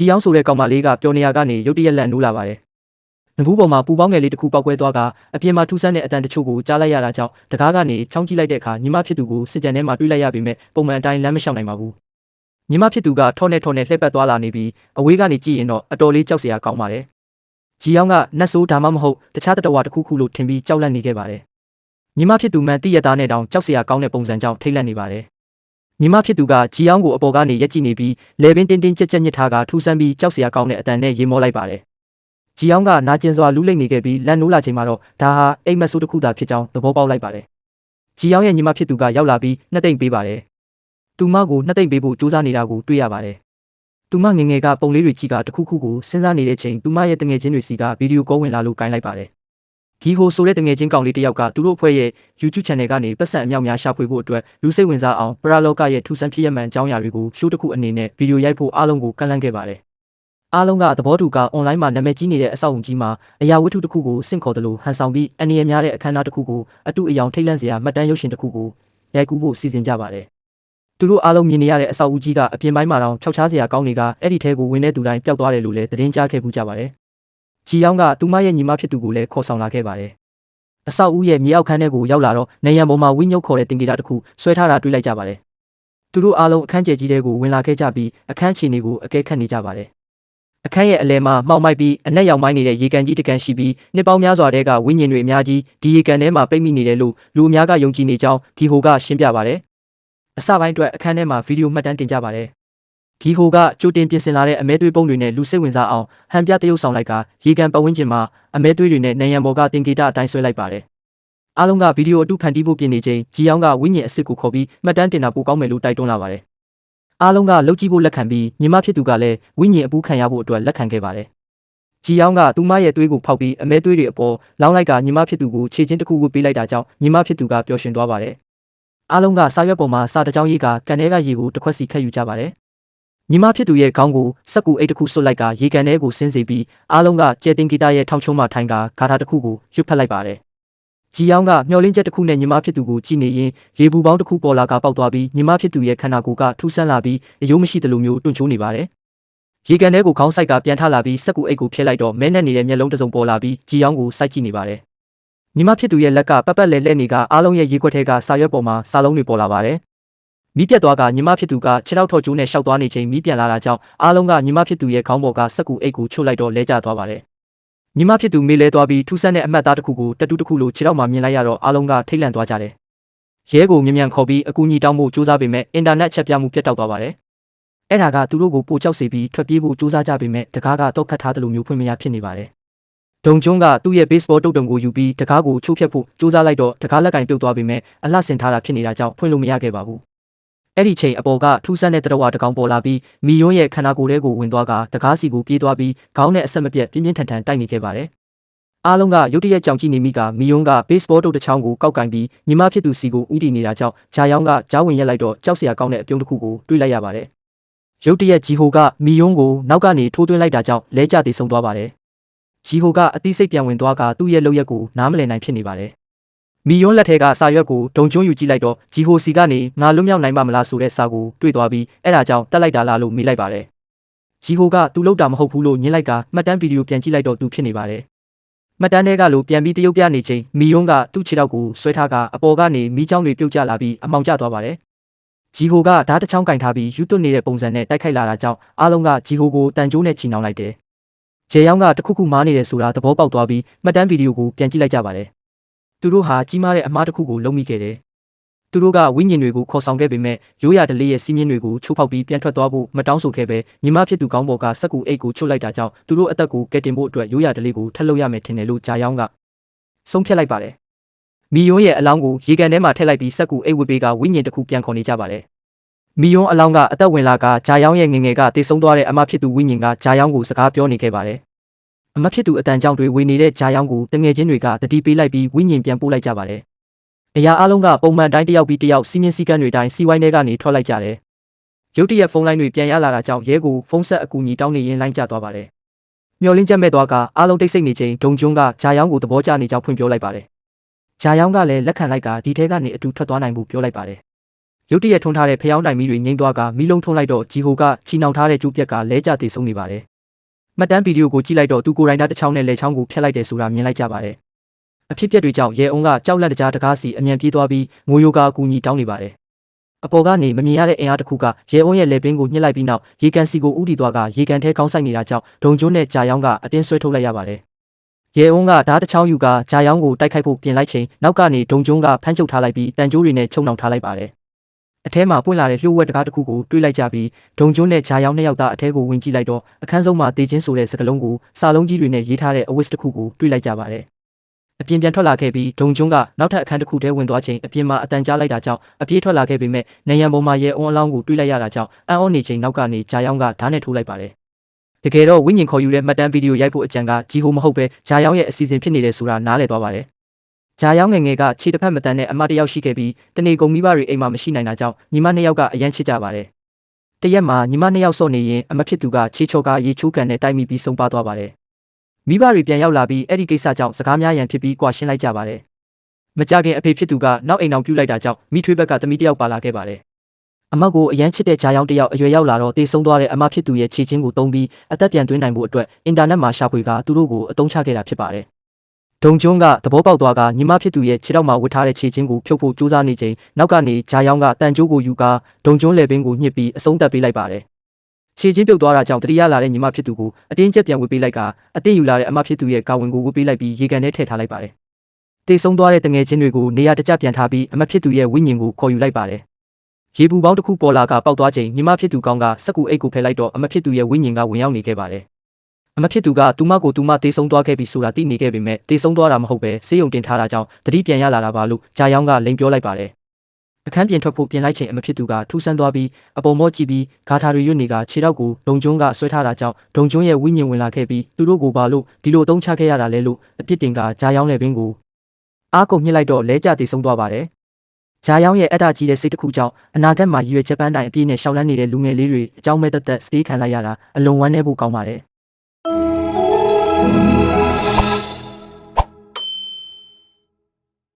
ဂျီယောင်းဆိုတဲ့ကောင်မလေးကပျော်နေရကနေရုတ်တရက်လန့်နိုးလာပါတယ်။နဘူးပေါ်မှာပူပေါင်းငယ်လေးတစ်ခုပောက်ကွဲသွားကအပြင်မှာထူးဆန်းတဲ့အတန်တချို့ကိုကြားလိုက်ရတာကြောင့်တကားကနေချောင်းကြည့်လိုက်တဲ့အခါညီမဖြစ်သူကိုစစ်ကြံထဲမှာတွေးလိုက်ရပေမဲ့ပုံမှန်အတိုင်းလမ်းမလျှောက်နိုင်ပါဘူး။ညီမဖြစ်သူကထောနဲ့လှည့်ပတ်သွားလာနေပြီးအဝေးကနေကြည့်ရင်တော့အတော်လေးကြောက်စရာကောင်းပါတယ်။ဂျီယောင်းကနတ်ဆိုးဒါမှမဟုတ်တခြားတဝါတစ်ခုခုလို့ထင်ပြီးကြောက်လန့်နေခဲ့ပါတယ်။ညီမဖြစ်သူမှန်တိရသားနဲ့တောင်ကြောက်စရာကောင်းတဲ့ပုံစံကြောင့်ထိတ်လန့်နေပါတယ်။ညီမဖြစ်သူကဂျီယောင်းကိုအပေါ်ကနေရက်ကြည့်နေပြီးလေပင်တင်းတင်းကြက်ကြက်ညစ်ထားကထူးဆန်းပြီးကြောက်စရာကောင်းတဲ့အတန်နဲ့ရေမောလိုက်ပါတယ်။ဂျီယောင်းကနာကျင်စွာလူးလိမ့်နေခဲ့ပြီးလန့်နိုးလာချိန်မှာတော့ဒါဟာအိမ်မက်ဆိုးတစ်ခုသာဖြစ်ကြောင်းသဘောပေါက်လိုက်ပါတယ်။ဂျီယောင်းရဲ့ညီမဖြစ်သူကရောက်လာပြီးနှစ်သိမ့်ပေးပါတယ်။သူမကိုနှစ်သိမ့်ပေးဖို့ကြိုးစားနေတာကိုတွေ့ရပါတယ်။သူမငငယ်ကပုံလေးတွေကြည့်ကတခုခုကိုစဉ်းစားနေတဲ့ချိန်သူမရဲ့တငယ်ချင်းတွေစီကဗီဒီယိုကောဝင်လာလို့ကိုင်းလိုက်ပါတယ်။ဂီဟိုဆိုတဲ့တငယ်ချင်းကောင်လေးတစ်ယောက်ကသူတို့အဖွဲ့ရဲ့ YouTube channel ကနေပတ်စံအမြောက်များရှာဖွေဖို့အတွက်လူစိတ်ဝင်စားအောင်ပရာလောကရဲ့ထူးဆန်းဖြစ်ရမှန်အကြောင်းအရာတွေကိုရှိုးတစ်ခုအနေနဲ့ဗီဒီယိုရိုက်ဖို့အားလုံးကိုကန့်လန့်ခဲ့ပါတယ်။အားလုံးကသဘောတူကအွန်လိုင်းမှာနာမည်ကြီးနေတဲ့အဆောက်အုံကြီးမှာအရာဝတ္ထုတစ်ခုကိုစင့်ခေါ်တယ်လို့ဟန်ဆောင်ပြီးအန္တရာယ်များတဲ့အခမ်းအနားတစ်ခုကိုအတူအယောင်ထိတ်လန့်စရာမှတ်တမ်းရုပ်ရှင်တစ်ခုကိုရိုက်ကူးဖို့စီစဉ်ကြပါတယ်။သူတို့အားလုံးမြင်နေရတဲ့အဆောက်အဦကြီးကအပြင်ပိုင်းမှာတောင်ခြောက်ခြားစရာကောင်းတွေကအဲ့ဒီထဲကိုဝင်တဲ့သူတိုင်းပျောက်သွားတယ်လို့လည်းသတင်းကြားခဲ့ပူကြပါတယ်။ဂျီယောင်းကသူမရဲ့ညီမဖြစ်သူကိုလည်းခေါ်ဆောင်လာခဲ့ပါတယ်။အဆောက်အဦရဲ့မြေအောက်ခန်းထဲကိုရောက်လာတော့နေရံပေါ်မှာဝင်းညုတ်ခေါ်တဲ့တင်ဂီတာတစ်ခုဆွဲထားတာတွေ့လိုက်ကြပါတယ်။သူတို့အားလုံးအခန်းကျယ်ကြီးတဲ့ကိုဝင်လာခဲ့ကြပြီးအခန်းချီနေကိုအကဲခတ်နေကြပါတယ်။အခန်းရဲ့အလဲမှာမှောက်မိုက်ပြီးအနက်ရောင်မိုင်းနေတဲ့ရေကန်ကြီးတစ်ကန်ရှိပြီးနှစ်ပေါင်းများစွာတည်းကဝိညာဉ်တွေအများကြီးဒီရေကန်ထဲမှာပိတ်မိနေတယ်လို့လူအများကယုံကြည်နေကြောင်းဂီဟိုကရှင်းပြပါတယ်။အစပိုင်းအတွက်အခန်းထဲမှာဗီဒီယိုမှတ်တမ်းတင်ကြပါတယ်။ဂီဟိုကကြိုတင်ပြင်ဆင်လာတဲ့အမဲသွေးပုံတွေနဲ့လူစိတ်ဝင်စားအောင်ဟန်ပြတရုပ်ဆောင်လိုက်ကရေကန်ပတ်ဝန်းကျင်မှာအမဲသွေးတွေနဲ့နေရံပေါ်ကတင်ဂီတာအတိုင်းဆွဲလိုက်ပါတယ်။အားလုံးကဗီဒီယိုအတူဖန်တီးဖို့ပြင်နေချိန်ဂျီယောင်းကဝိညာဉ်အစ်စ်ကိုခေါ်ပြီးမှတ်တမ်းတင်တာပိုကောင်းမယ်လို့တိုက်တွန်းလာပါတယ်။အားလုံးကလှုပ်ကြည့်ဖို့လက်ခံပြီးညီမဖြစ်သူကလည်းဝိညာဉ်အပူခံရဖို့အတွက်လက်ခံခဲ့ပါတယ်။ဂျီယောင်းကသူမရဲ့သွေးကိုဖောက်ပြီးအမဲသွေးတွေအပေါ်လောင်းလိုက်ကညီမဖြစ်သူကိုခြေချင်းတစ်ခုဝတ်ပေးလိုက်တာကြောင့်ညီမဖြစ်သူကပျော်ရွှင်သွားပါတယ်။အားလုံးကစာရွက်ပေါ်မှာစာတစ်ကြောင်းရေးကကန်ထဲကရေကိုတစ်ခွက်စီခတ်ယူကြပါတယ်။ညီမဖြစ်သူရဲ့ခေါင်းကိုစက်ကူအိတ်တစ်ခုဆွတ်လိုက်ကရေကန်ထဲကိုဆင်းစေပြီးအားလုံးကကျဲတင်ဂီတာရဲ့ထောင်ချုံးမှထိုင်ကဂါထာတစ်ခုကိုရွတ်ဖတ်လိုက်ပါတယ်။ဂျီယောင်းကမျောလင်းချက်တစ်ခုနဲ့ညီမဖြစ်သူကိုကြည့်နေရင်ရေဘူးပေါင်းတစ်ခုပေါ်လာကပေါက်သွားပြီးညီမဖြစ်သူရဲ့ခန္ဓာကိုယ်ကထူးဆန်းလာပြီးအယိုးမရှိသလိုမျိုးတွန့်ချိုးနေပါတယ်။ရေကန်ထဲကိုခေါင်းဆိုင်ကပြန်ထလာပြီးစက်ကူအိတ်ကိုဖျက်လိုက်တော့မဲနဲ့နေတဲ့မျက်လုံးတစ်စုံပေါ်လာပြီးဂျီယောင်းကိုစိုက်ကြည့်နေပါတယ်။ညီမဖြစ်သူရဲ့လက်ကပတ်ပတ်လဲလဲနေကအားလုံးရဲ့ရေခွက်ထဲကစာရွက်ပေါ်မှာစာလုံးတွေပေါ်လာပါတယ်။မီးပြတ်သွားကညီမဖြစ်သူကခြေထောက်ထော်ကျိုးနဲ့ရှောက်သွားနေချိန်မီးပြန်လာတာကြောင့်အားလုံးကညီမဖြစ်သူရဲ့ခေါင်းပေါ်ကစက်ကူအိတ်ကိုချို့လိုက်တော့လဲကျသွားပါတယ်။ညီမဖြစ်သူမေးလဲသွားပြီးထူးဆန်းတဲ့အမှတ်သားတစ်ခုကိုတတူးတစ်ခုလိုခြေထောက်မှာမြင်လိုက်ရတော့အားလုံးကထိတ်လန့်သွားကြတယ်။ရဲကိုမြန်ခေါ်ပြီးအကူအညီတောင်းဖို့ကြိုးစားပေမဲ့အင်တာနက်ချက်ပြမှုပြတ်တောက်သွားပါတယ်။အဲ့ဒါကသူတို့ကိုပိုကြောက်စေပြီးထွက်ပြေးဖို့ကြိုးစားကြပေမဲ့တကားကတော့ခတ်ထားတယ်လို့မျိုးဖွင့်မရဖြစ်နေပါတယ်။ဒုံကျွန်းကသူ့ရဲ့ baseball တုတ်တုံကိုယူပြီးတကားကိုချိုးဖျက်ဖို့ကြိုးစားလိုက်တော့တကားလက်ကင်ပြုတ်သွားပေမဲ့အလှဆင်ထားတာဖြစ်နေတာကြောင့်ဖွင့်လို့မရခဲ့ပါဘူး။အဲ့ဒီချိန်အပေါ်ကထူးဆန်းတဲ့တရဝါတကောင်ပေါ်လာပြီးမီယွန်းရဲ့ခန္ဓာကိုယ်ထဲကိုဝင်သွားကတကားစီကိုပြေးသွားပြီးခေါင်းနဲ့အဆက်မပြတ်ပြင်းပြင်းထန်ထန်တိုက်နေခဲ့ပါတယ်။အားလုံးကရုတ်တရက်ကြောင်ကြည့်နေမိကမီယွန်းက baseball တုတ်တစ်ချောင်းကိုကောက်ကင်ပြီးညီမဖြစ်သူစီကိုဥတီနေတာကြောင့်ဂျာယောင်းကကြားဝင်ရက်လိုက်တော့ကြောက်စရာကောင်းတဲ့အပြုံးတစ်ခုကိုတွေးလိုက်ရပါတယ်။ရုတ်တရက်ဂျီဟိုကမီယွန်းကိုနောက်ကနေထိုးသွင်းလိုက်တာကြောင့်လဲကျသေးဆုံးသွားပါတယ်။ဂျီဟိုကအသိစိတ်ပြန်ဝင်သွားကသူ့ရဲ့လုပ်ရက်ကိုနားမလည်နိုင်ဖြစ်နေပါတယ်။မီယွန်းလက်ထဲကစာရွက်ကိုဒုံကျွန်းယူကြည့်လိုက်တော့ဂျီဟိုစီကနေငါလွတ်မြောက်နိုင်ပါမလားဆိုတဲ့စာကိုတွေ့သွားပြီးအဲ့ဒါကြောင့်တက်လိုက်တာလားလို့မေးလိုက်ပါတယ်။ဂျီဟိုကသူလုပ်တာမဟုတ်ဘူးလို့ညင်းလိုက်ကမှတ်တမ်းဗီဒီယိုပြန်ကြည့်လိုက်တော့သူဖြစ်နေပါတယ်။မှတ်တမ်းတွေကလို့ပြန်ပြီးတရုတ်ပြနေချိန်မီယွန်းကသူ့ခြေထောက်ကိုဆွဲထားကအပေါ်ကနေမီးချောင်းတွေပြုတ်ကျလာပြီးအမောင်ကျသွားပါတယ်။ဂျီဟိုကဓာတ်တစ်ချောင်းကင်ထားပြီးယူသွတ်နေတဲ့ပုံစံနဲ့တိုက်ခိုက်လာတာကြောင့်အားလုံးကဂျီဟိုကိုတန်ကြိုးနဲ့ချီနှောင်လိုက်တယ်။ဂျေယောင်းကတခုခုမားနေတယ်ဆိုတာသဘောပေါက်သွားပြီးမှတ်တမ်းဗီဒီယိုကိုပြန်ကြည့်လိုက်ကြပါတယ်။သူတို့ဟာကြီးမားတဲ့အမှားတစ်ခုကိုလုပ်မိခဲ့တယ်။သူတို့ကဝိညာဉ်တွေကိုခေါ်ဆောင်ခဲ့ပေမဲ့ရိုးရာဓလေ့ရဲ့စီးမြင်တွေကိုချိုးဖောက်ပြီးပြန်ထွက်သွားဖို့မတောင်းဆိုခဲ့ပဲညီမဖြစ်သူကောင်းပေါ်ကစက်ကူအိတ်ကိုချွတ်လိုက်တာကြောင့်သူတို့အသက်ကိုကယ်တင်ဖို့အတွက်ရိုးရာဓလေ့ကိုထပ်လုပ်ရမယ်ထင်တယ်လို့ဂျာယောင်းကဆုံးဖြတ်လိုက်ပါတယ်။မီယွန်းရဲ့အလောင်းကိုရေကန်ထဲမှာထည့်လိုက်ပြီးစက်ကူအိတ်ဝတ်ပေးကဝိညာဉ်တစ်ခုပြန်ခေါ်နေကြပါတယ်။မီယွန်းအလောင်းကအသက်ဝင်လာကဂျာယောင်းရဲ့ငငယ်ကတေဆုံးသွားတဲ့အမဖြစ်သူဝိညာဉ်ကဂျာယောင်းကိုစကားပြောနေခဲ့ပါတယ်။အမဖြစ်သူအတန်ကြောင့်တွေဝေနေတဲ့ဂျာယောင်းကိုတငယ်ချင်းတွေကတတိပေးလိုက်ပြီးဝိညာဉ်ပြန်ပို့လိုက်ကြပါတယ်။အရာအလုံးကပုံမှန်တိုင်းတယောက်ပြီးတယောက်စီးမြင်စည်းကမ်းတွေတိုင်းစီဝိုင်းထဲကနေထွက်လိုက်ကြတယ်။ရုတ်တရက်ဖုန်းလိုင်းတွေပြန်ရလာတာကြောင့်ရဲကိုဖုန်းဆက်အကူအညီတောင်းနေရင်လိုင်းကျသွားပါတယ်။မျောလင်းချက်မဲ့သွားကအားလုံးတိတ်ဆိတ်နေချိန်ဒုံကျွန်းကဂျာယောင်းကိုသဘောကျနေကြောင်းဖွင့်ပြောလိုက်ပါတယ်။ဂျာယောင်းကလည်းလက်ခံလိုက်ကဒီထဲကနေအတူထွက်သွားနိုင်ဖို့ပြောလိုက်ပါတယ် ရုတ်တရက်ထွန်းထားတဲ့ဖျောင်းတိုင်မီတွေငိမ့်သွားကမီးလုံးထုံးလိုက်တော့ဂျီဟိုကချီနှောင်ထားတဲ့ကျိုးပြက်ကလဲကျတည်ဆုံးနေပါတယ်။မှတ်တမ်းဗီဒီယိုကိုကြည့်လိုက်တော့သူကိုယ်တိုင်တစ်ချောင်းနဲ့လေချောင်းကိုဖျက်လိုက်တယ်ဆိုတာမြင်လိုက်ကြပါတယ်။အဖြစ်အပျက်တွေကြောင့်ရဲအုံးကကြောက်လန့်တကြားတကားစီအမြန်ပြေးသွားပြီးငိုယိုကအကူအညီတောင်းနေပါတယ်။အပေါ်ကနေမမြင်ရတဲ့အင်အားတစ်ခုကရဲအုံးရဲ့လေပင်ကိုညှစ်လိုက်ပြီးနောက်ရေကန်စီကိုဥတီသွားကရေကန်ထဲကောင်းဆိုင်နေတာကြောင့်ဒုံကျွန်းနဲ့ကြာယောင်းကအတင်းဆွဲထုတ်လိုက်ရပါတယ်။ရဲအုံးကဓာတ်တစ်ချောင်းယူကကြာယောင်းကိုတိုက်ခိုက်ဖို့ပြင်လိုက်ချိန်နောက်ကနေဒုံကျွန်းကဖမ်းချုပ်ထားလိုက်ပြီးတန်ကြိုးတွေနဲ့ချုံနှောင်ထားလိုက်ပါတယ်။အထဲမှာပွင့်လာတဲ့လျှို့ဝှက်တကားတစ်ခုကိုတွေးလိုက်ကြပြီးဒုံကျွန်းနဲ့ဂျာယောင်းနှစ်ယောက်သားအထဲကိုဝင်ကြည့်လိုက်တော့အခန်းဆုံးမှာတေချင်းဆိုတဲ့စကလုံးကိုစာလုံးကြီးတွေနဲ့ရေးထားတဲ့အဝတ်တစ်ခုကိုတွေးလိုက်ကြပါတယ်။အပြင်ပြန်ထွက်လာခဲ့ပြီးဒုံကျွန်းကနောက်ထပ်အခန်းတစ်ခုထဲဝင်သွားချိန်အပြင်မှာအတန်ကြားလိုက်တာကြောင့်အပြေးထွက်လာခဲ့ပေမဲ့နေရန်ပေါ်မှာရဲအုံးအလောင်းကိုတွေးလိုက်ရတာကြောင့်အံ့ဩနေချိန်နောက်ကနေဂျာယောင်းကဓာတ်နဲ့ထိုးလိုက်ပါတယ်။တကယ်တော့ဝိညာဉ်ခေါ်ယူတဲ့မှတ်တမ်းဗီဒီယိုရိုက်ဖို့အကြံကဂျီဟိုမဟုတ်ပဲဂျာယောင်းရဲ့အစီအစဉ်ဖြစ်နေတယ်ဆိုတာနားလည်သွားပါတယ်။ဂျာယောင်းငယ်ငယ်ကခြေတစ်ဖက်မတန်နဲ့အမတယောက်ရှိခဲ့ပြီးတနေကုန်မိဘတွေအိမ်မှာမရှိနိုင်တာကြောင့်ညီမနှစ်ယောက်ကအရန်ချစ်ကြပါတယ်။တရက်မှာညီမနှစ်ယောက်ဆော့နေရင်အမဖြစ်သူကခြေချော်ကရေချိုးကန်နဲ့တိုက်မိပြီးဆုံးပါသွားပါတယ်။မိဘတွေပြန်ရောက်လာပြီးအဲ့ဒီကိစ္စကြောင့်စကားများရန်ဖြစ်ပြီးကြွာရှင်းလိုက်ကြပါတယ်။မကြခင်အဖေဖြစ်သူကနောက်အိမ်အောင်ပြုတ်လိုက်တာကြောင့်မိထွေးဘက်ကသမီးတယောက်ပါလာခဲ့ပါတယ်။အမကိုအရန်ချစ်တဲ့ဂျာယောင်းတယောက်အရွယ်ရောက်လာတော့တေဆုံးသွားတဲ့အမဖြစ်သူရဲ့ခြေချင်းကိုတုံးပြီးအသက်ပြန်သွင်းနိုင်ဖို့အတွက်အင်တာနက်မှာရှာဖွေကသူတို့ကိုအသုံးချခဲ့တာဖြစ်ပါတယ်။ဒုံကျွန်းကသဘောပေါက်သွားကညီမဖြစ်သူရဲ့ခြေထောက်မှာဝတ်ထားတဲ့ခြေချင်းကိုဖြုတ်ဖို့ကြိုးစားနေချိန်နောက်ကနေဂျာယောင်းကတန်ကြိုးကိုယူကာဒုံကျွန်းလေပင်ကိုညှစ်ပြီးအဆုံးသတ်ပေးလိုက်ပါတယ်။ခြေချင်းပြုတ်သွားတာကြောင့်တတိယလာတဲ့ညီမဖြစ်သူကိုအတင်းကျပ်ပြန်ဝတ်ပေးလိုက်ကအတင်းယူလာတဲ့အမဖြစ်သူရဲ့ကာဝင်ကိုဝတ်ပေးလိုက်ပြီးရေကန်ထဲထည့်ထားလိုက်ပါတယ်။တေဆုံးသွားတဲ့တငယ်ချင်းတွေကိုနေရာတကျပြန်ထားပြီးအမဖြစ်သူရဲ့ဝိညာဉ်ကိုခေါ်ယူလိုက်ပါတယ်။ရေပူပေါင်းတစ်ခုပေါ်လာကပေါက်သွားချိန်ညီမဖြစ်သူကောင်းကစက်ကူအိတ်ကိုဖယ်လိုက်တော့အမဖြစ်သူရဲ့ဝိညာဉ်ကဝင်ရောက်နေခဲ့ပါတယ်။အမဖြစ်သူကသူမကိုသူမတေဆုံးသွားခဲ့ပြီဆိုတာသိနေခဲ့ပေမဲ့တေဆုံးသွားတာမဟုတ်ပဲဆေးရုံတင်ထားတာကြောင့်တတိပြန်ရလာတာပါလို့ဂျာယောင်းကလိန်ပြောလိုက်ပါတယ်။အခန်းပြင်ထွက်ဖို့ပြင်လိုက်ချိန်အမဖြစ်သူကထူးဆန်းသွားပြီးအပေါ်မော့ကြည့်ပြီးဂါထာတွေရွတ်နေကခြေထောက်ကိုဒုံကျွန်းကဆွဲထားတာကြောင့်ဒုံကျွန်းရဲ့ဝိညာဉ်ဝင်လာခဲ့ပြီးသူတို့ကိုပါလို့ဒီလိုအသုံးချခဲ့ရတာလဲလို့အပြစ်တင်ကဂျာယောင်းလည်းပင်ကိုအားကုန်မြစ်လိုက်တော့လဲကျတေဆုံးသွားပါတယ်။ဂျာယောင်းရဲ့အတ္တကြီးတဲ့စိတ်တစ်ခုကြောင့်အနာဂတ်မှာရည်ရွယ်ချက်ပန်းတိုင်အပြည့်နဲ့ရှောင်လန်းနေတဲ့လူငယ်လေးတွေအကြောင်းမဲ့သက်သက်စတေးခံလိုက်ရတာအလွန်ဝမ်းနည်းဖို့ကောင်းပါတယ်။